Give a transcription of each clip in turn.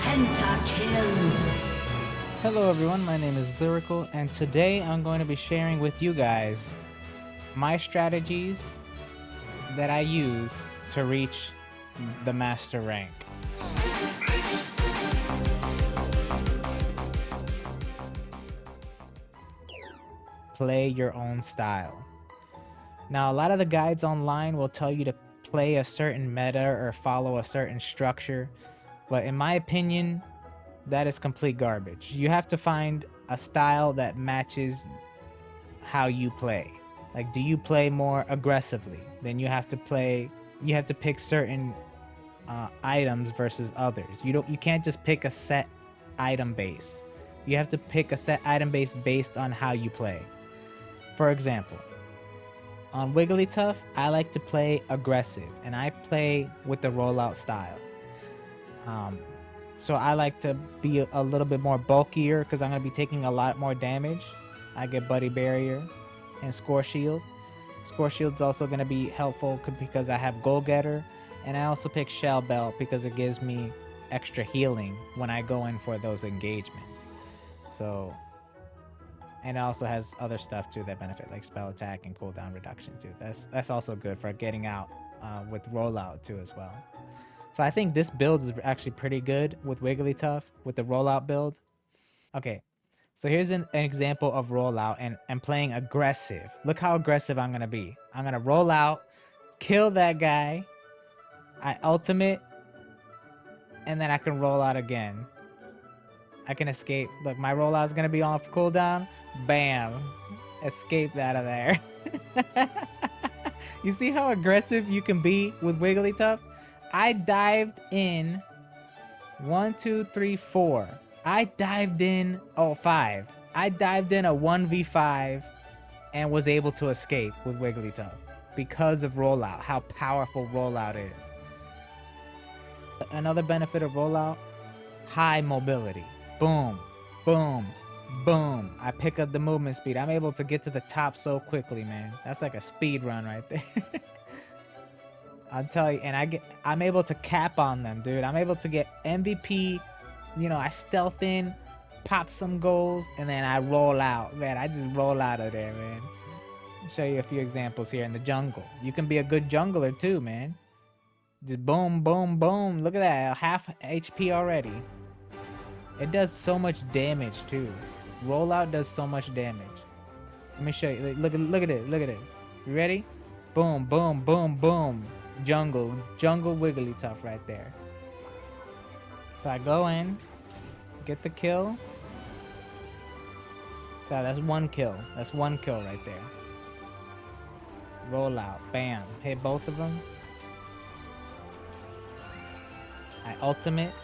Pentakill. Hello everyone, my name is Leericle, and today I'm going to be sharing with you guys my strategies that I use to reach the master rank. Play your own style. Now, a lot of the guides online will tell you to play a certain meta or follow a certain structure, but in my opinion, that is complete garbage. You have to find a style that matches how you play. Like, do you play more aggressively? Then you have to pick certain items versus others. You can't just pick a set item base. You have to pick a set item base based on how you play. For example, on Wigglytuff, I like to play aggressive, and I play with the rollout style. So I like to be a little bit more bulkier because I'm going to be taking a lot more damage. I get Buddy Barrier and Score Shield. Score Shield's also going to be helpful because I have Goal Getter, and I also pick Shell Belt because it gives me extra healing when I go in for those engagements. So, and it also has other stuff too that benefit, like spell attack and cooldown reduction too. That's also good for getting out with rollout too as well. So I think this build is actually pretty good with Wigglytuff with the rollout build. Okay, so here's an example of rollout and playing aggressive. Look how aggressive I'm gonna be. I'm gonna roll out, kill that guy, I ultimate, and then I can roll out again. I can escape. Look, my rollout is gonna be off cooldown. Bam, escaped out of there. You see how aggressive you can be with Wigglytuff? I dived in 1, 2, 3, 4. I dived in 5. I dived in a 1v5 and was able to escape with Wigglytuff because of rollout, how powerful rollout is. Another benefit of rollout, high mobility. Boom, boom, boom. I pick up the movement speed. I'm able to get to the top so quickly, man. That's like a speed run right there. I'll tell you, and I'm able to cap on them, dude. I'm able to get MVP, I stealth in, pop some goals, and then I roll out. Man, I just roll out of there, man. I'll show you a few examples here in the jungle. You can be a good jungler too, man. Just boom, boom, boom. Look at that, half HP already. It does so much damage too. Rollout does so much damage. Let me show you. Look at it. Look at this. You ready? Boom, boom, boom, boom. Jungle Wigglytuff right there. So I go in, get the kill. So that's one kill. That's one kill right there. Roll out, bam, hit both of them. I ultimate.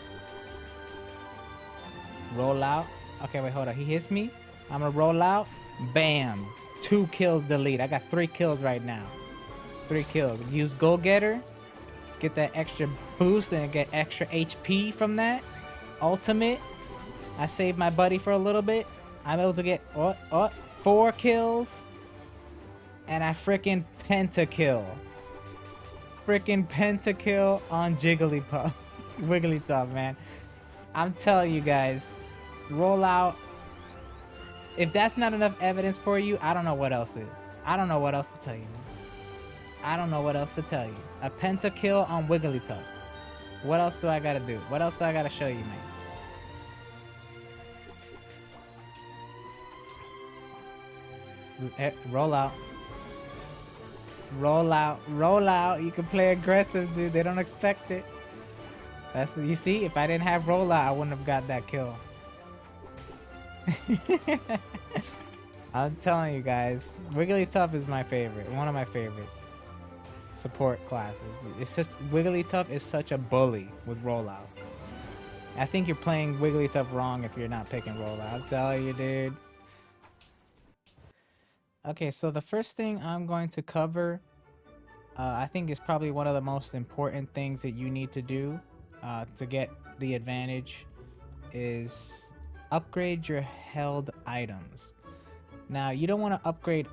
Roll out. Okay, wait, hold on. He hits me. I'm gonna roll out. Bam. 2 kills delete. I got 3 kills right now. 3 kills. Use Goal Getter. Get that extra boost and get extra HP from that. Ultimate. I saved my buddy for a little bit. I'm able to get 4 kills. And I freaking pentakill. Freaking pentakill on Jigglypuff. Wigglytuff, man. I'm telling you guys. Roll out. If that's not enough evidence for you, I don't know what else is. I don't know what else to tell you, man. I don't know what else to tell you. A pentakill on Wigglytuff. What else do I gotta do? What else do I gotta show you, man? Roll out. Roll out. Roll out. You can play aggressive, dude. They don't expect it. You see, if I didn't have rollout, I wouldn't have got that kill. I'm telling you guys, Wigglytuff is my favorite. One of my favorites. Support classes. Wigglytuff is such a bully with rollout. I think you're playing Wigglytuff wrong if you're not picking rollout. I'm telling you, dude. Okay, so the first thing I'm going to cover, I think is probably one of the most important things that you need to do to get the advantage is upgrade your held items. Now, you don't want to upgrade.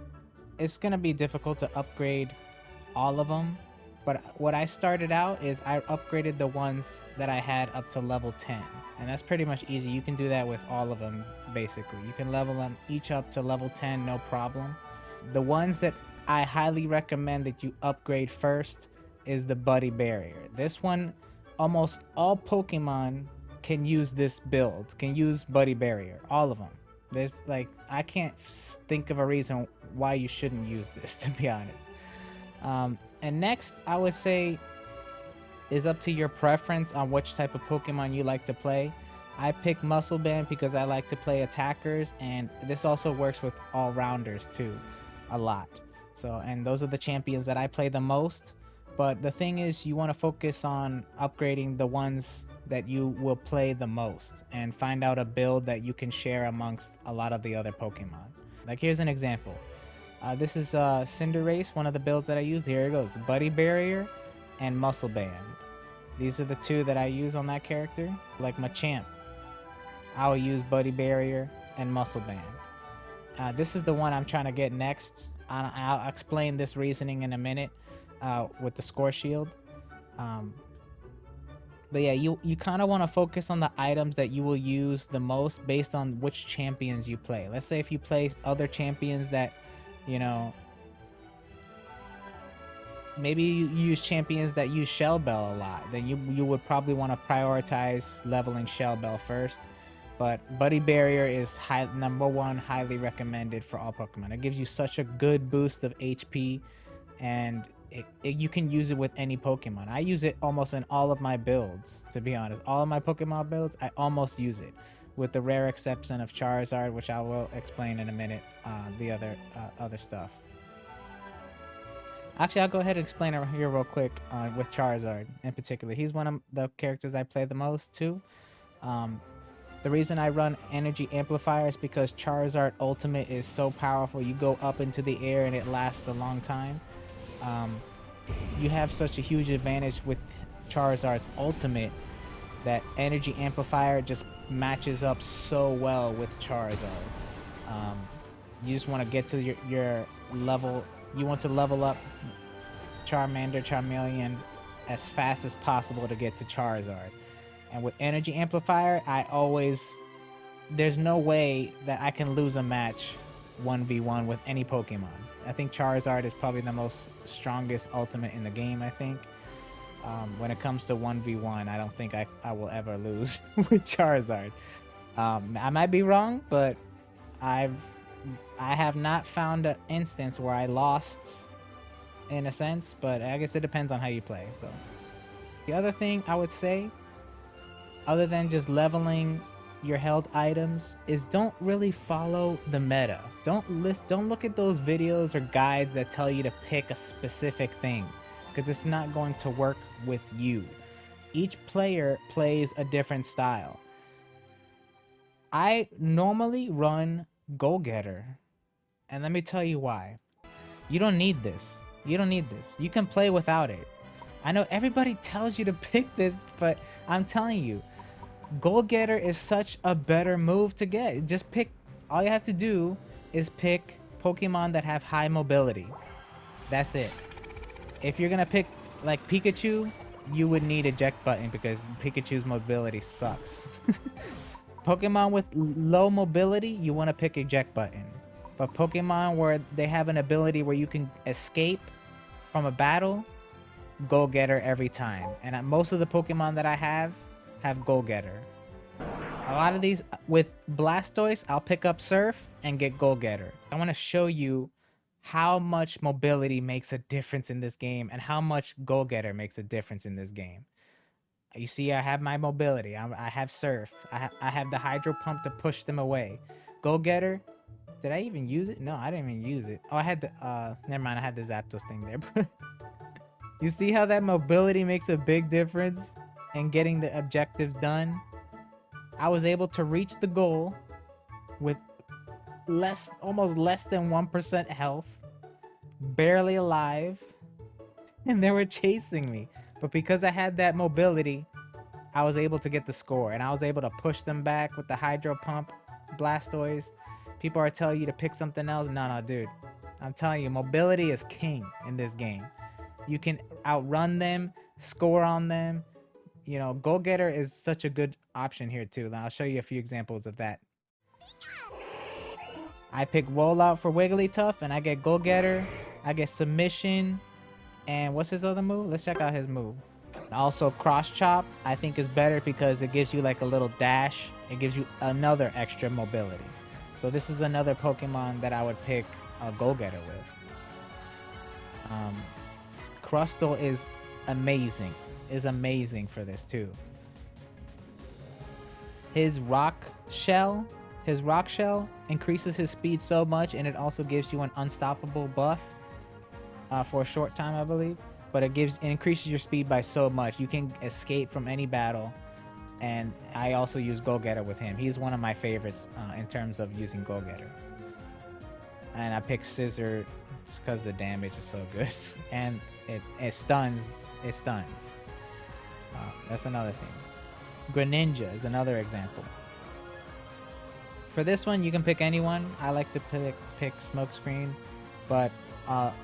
It's going to be difficult to upgrade all of them, But what I started out is I upgraded the ones that I had up to level 10. And that's pretty much easy. You can do that with all of them, basically. You can level them each up to level 10, no problem. The ones that I highly recommend that you upgrade first is the Buddy Barrier. This one, almost all Pokemon can use this build, can use Buddy Barrier. All of them. There's like, I can't think of a reason why you shouldn't use this, to be honest. And next, I would say, is up to your preference on which type of Pokemon you like to play. I pick Muscle Band because I like to play attackers, and this also works with all-rounders too, a lot. So, and those are the champions that I play the most. But the thing is, you want to focus on upgrading the ones that you will play the most and find out a build that you can share amongst a lot of the other Pokemon. Like, here's an example. This is Cinderace, one of the builds that I used. Here it goes. Buddy Barrier and Muscle Band. These are the two that I use on that character. Like Machamp, I'll use Buddy Barrier and Muscle Band. This is the one I'm trying to get next. I'll explain this reasoning in a minute with the Score Shield. But yeah, you kind of want to focus on the items that you will use the most based on which champions you play. Let's say if you play other champions that, you know, maybe you use champions that use Shell Bell a lot, then you would probably want to prioritize leveling Shell Bell first. But Buddy Barrier is number one, highly recommended for all Pokemon. It gives you such a good boost of HP, and you can use it with any Pokemon. I use it almost in all of my builds, to be honest. All of my Pokemon builds, I almost use it, with the rare exception of Charizard, which I will explain in a minute. The other stuff. Actually, I'll go ahead and explain it here real quick with Charizard in particular. He's one of the characters I play the most too. The reason I run Energy Amplifier is because Charizard Ultimate is so powerful. You go up into the air and it lasts a long time. You have such a huge advantage with Charizard's Ultimate that Energy Amplifier just matches up so well with Charizard. You just want to get to your level. You want to level up Charmander, Charmeleon as fast as possible to get to Charizard. And with Energy Amplifier, there's no way that I can lose a match 1v1 with any Pokemon. I think Charizard is probably the most strongest ultimate in the game, I think. When it comes to 1v1, I don't think I will ever lose with Charizard. I might be wrong, but I have not found an instance where I lost, in a sense, but I guess it depends on how you play. So the other thing I would say, other than just leveling your health items, is don't really follow the meta. Don't look at those videos or guides that tell you to pick a specific thing, because it's not going to work with you. Each player plays a different style. I normally run Goal Getter, and let me tell you why. You don't need this. You don't need this. You can play without it. I know everybody tells you to pick this, but I'm telling you, Goal Getter is such a better move to get. Just pick, all you have to do is pick Pokemon that have high mobility. That's it. If you're gonna pick like Pikachu, you would need eject button because Pikachu's mobility sucks. Pokemon with low mobility, you want to pick eject button. But Pokemon where they have an ability where you can escape from a battle, Goal Getter every time. And most of the Pokemon that I have Goal Getter. A lot of these, with Blastoise, I'll pick up Surf and get Goal Getter. I want to show you how much mobility makes a difference in this game and how much Goal Getter makes a difference in this game. You see, I have my mobility. I have Surf. I have the Hydro Pump to push them away. Goal Getter. Did I even use it? No, I didn't even use it. Oh, I had the, never mind. I had the Zapdos thing there. You see how that mobility makes a big difference in getting the objectives done? I was able to reach the goal with almost less than 1% health, barely alive, and they were chasing me. But because I had that mobility, I was able to get the score, and I was able to push them back with the Hydro Pump, Blastoise. People are telling you to pick something else. No, dude. I'm telling you, mobility is king in this game. You can outrun them, score on them. You know, Goal Getter is such a good option here too. Now I'll show you a few examples of that. I pick Rollout for Wigglytuff, and I get Goal Getter. I get Submission, and what's his other move? Let's check out his move. Also, Cross Chop, I think is better because it gives you like a little dash. It gives you another extra mobility. So this is another Pokemon that I would pick a Goal Getter with. Crustle is amazing. Is amazing for this too. His rock shell increases his speed so much, and it also gives you an unstoppable buff for a short time, I believe. But it increases your speed by so much. You can escape from any battle. And I also use Goal Getter with him. He's one of my favorites in terms of using Goal Getter. And I picked Scissor just because the damage is so good. And it stuns. It stuns. That's another thing. Greninja is another example. For this one, you can pick anyone. I like to pick Smokescreen. But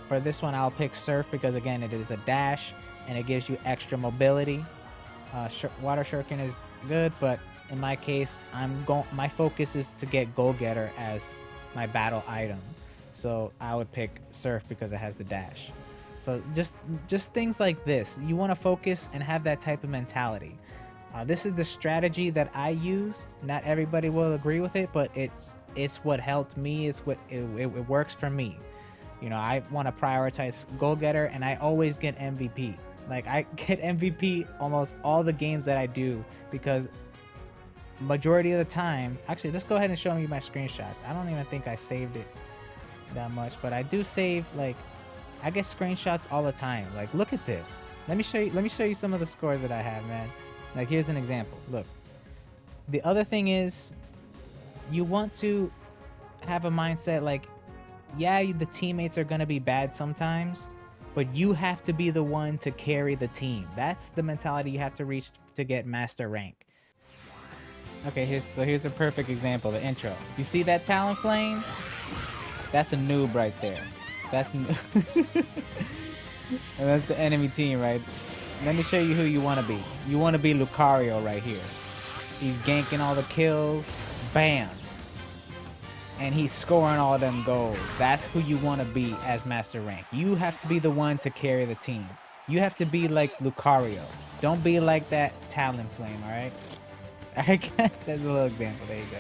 for this one, I'll pick Surf because, again, it is a dash. And it gives you extra mobility. Water Shuriken is good, but in my case, my focus is to get Goal Getter as my battle item. So I would pick Surf because it has the dash. So just things like this. You want to focus and have that type of mentality. This is the strategy that I use. Not everybody will agree with it, but it's what helped me. It's what it works for me. You know, I want to prioritize Goal Getter, and I always get MVP. Like, I get MVP almost all the games that I do because majority of the time... Actually, let's go ahead and show you my screenshots. I don't even think I saved it that much, but I do save, like, I get screenshots all the time. Like, look at this. Let me show you some of the scores that I have, man. Like, here's an example. Look. The other thing is, you want to have a mindset like, yeah, the teammates are going to be bad sometimes, but you have to be the one to carry the team. That's the mentality you have to reach to get master rank. Okay, here's a perfect example, the intro. You see that Talonflame? That's a noob right there. That's and that's the enemy team, right? Let me show you who you want to be. You want to be Lucario right here. He's ganking all the kills. Bam! And he's scoring all them goals. That's who you want to be as master rank. You have to be the one to carry the team. You have to be like Lucario. Don't be like that Talonflame, alright? I guess that's a little example. There you go.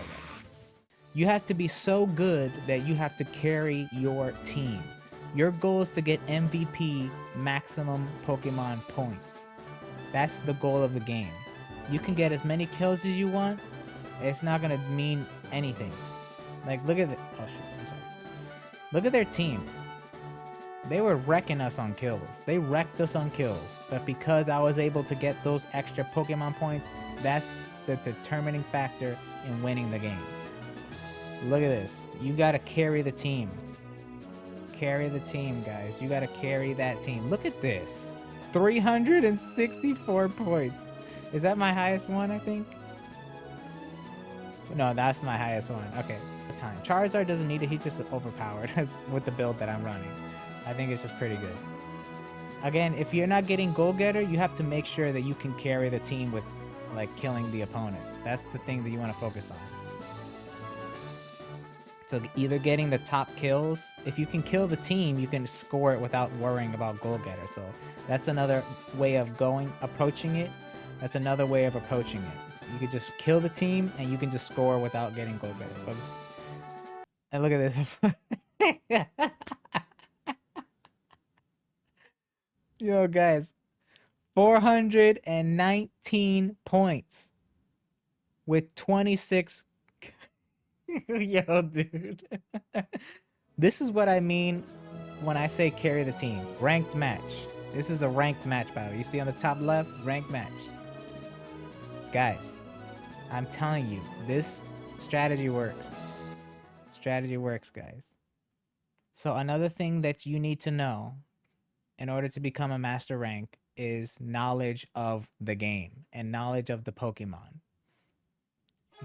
You have to be so good that you have to carry your team. Your goal is to get MVP maximum Pokemon points. That's the goal of the game. You can get as many kills as you want. It's not going to mean anything. Like, look at the... Oh, shit. I'm sorry. Look at their team. They were wrecking us on kills. They wrecked us on kills. But because I was able to get those extra Pokemon points, that's the determining factor in winning the game. Look at this. You got to carry the team. Carry the team, guys. You got to carry that team. Look at this. 364 points. Is that my highest one, I think? No, that's my highest one. Okay. Time. Charizard doesn't need it. He's just overpowered with the build that I'm running. I think it's just pretty good. Again, if you're not getting Goal Getter, you have to make sure that you can carry the team with, like, killing the opponents. That's the thing that you want to focus on. So either getting the top kills. If you can kill the team, you can score it without worrying about Goal Getter. So that's another way of approaching it. That's another way of approaching it. You could just kill the team and you can just score without getting Goal Getter. But, and look at this. Yo, guys. 419 points. With 26... Yo, dude. This is what I mean when I say carry the team. Ranked match. This is a ranked match battle. You see on the top left, ranked match. Guys, I'm telling you, this strategy works. Strategy works, guys. So another thing that you need to know in order to become a master rank is knowledge of the game and knowledge of the Pokemon.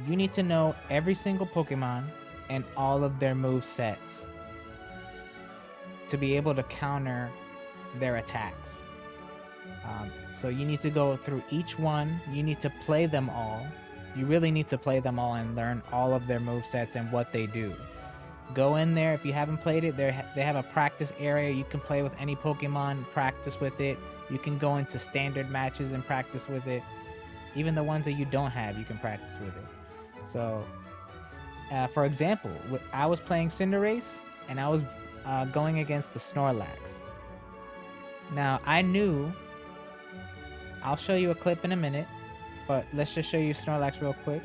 You need to know every single Pokemon and all of their move sets to be able to counter their attacks. So you need to go through each one. You need to play them all. You really need to play them all and learn all of their movesets and what they do. Go in there. If you haven't played it, they have a practice area. You can play with any Pokemon, practice with it. You can go into standard matches and practice with it. Even the ones that you don't have, you can practice with it. So, for example, I was playing Cinderace, and I was going against the Snorlax. Now, I knew... I'll show you a clip in a minute, but let's just show you Snorlax real quick.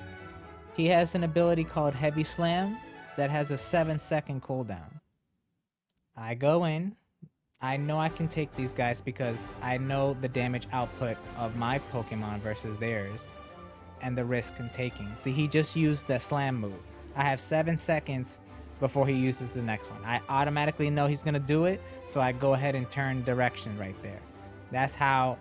He has an ability called Heavy Slam that has a 7-second cooldown. I go in. I know I can take these guys because I know the damage output of my Pokemon versus theirs and the risk in taking. See, he just used the slam move. I have 7 seconds before he uses the next one. I automatically know he's gonna do it, so I go ahead and turn direction right there. That's how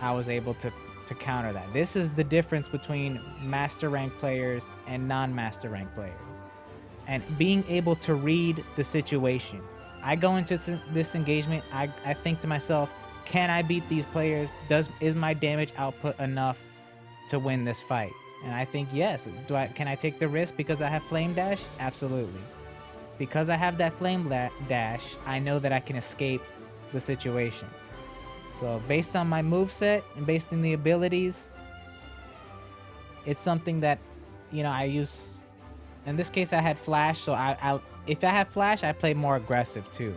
I was able to counter that. This is the difference between master rank players and non-master rank players. And being able to read the situation. I go into this engagement, I think to myself, can I beat these players? Is my damage output enough to win this fight? And I think yes. Can I take the risk because I have Flame Dash? Absolutely. Because I have that Flame Dash, I know that I can escape the situation. So based on my moveset and based on the abilities, it's something that, you know, I use. In this case, I had Flash, so if I have Flash, I play more aggressive too.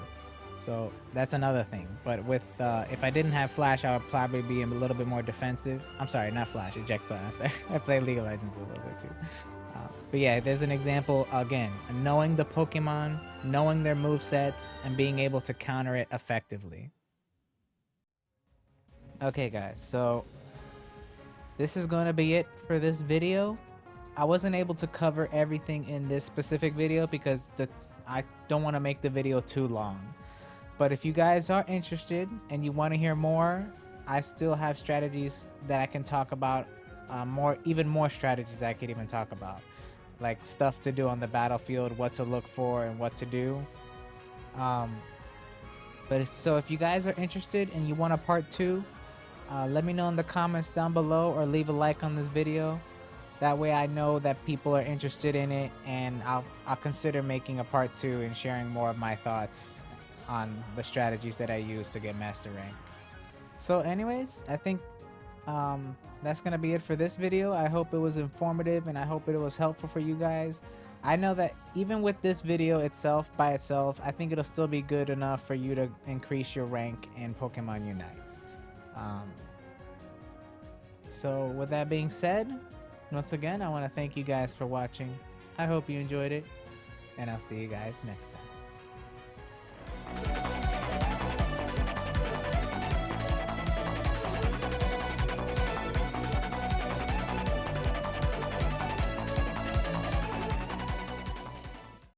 So that's another thing. But with if I didn't have Flash, I would probably be a little bit more defensive. I'm sorry, not Flash, Eject Button. I'm sorry. I play League of Legends a little bit too. But yeah, there's an example again. Knowing the Pokemon, knowing their movesets, and being able to counter it effectively. Okay guys, so this is going to be it for this video. I wasn't able to cover everything in this specific video because I don't want to make the video too long. But if you guys are interested and you want to hear more, I still have strategies that I can talk about, even more strategies I could even talk about, like stuff to do on the battlefield, what to look for and what to do. So if you guys are interested and you want a part 2, let me know in the comments down below or leave a like on this video. That way I know that people are interested in it, and I'll consider making a part 2 and sharing more of my thoughts on the strategies that I use to get master rank. So anyways, I think that's gonna be it for this video. I hope it was informative and I hope it was helpful for you guys. I know that even with this video itself by itself, I think it'll still be good enough for you to increase your rank in Pokemon Unite. So with that being said, once again, I want to thank you guys for watching. I hope you enjoyed it, and I'll see you guys next time.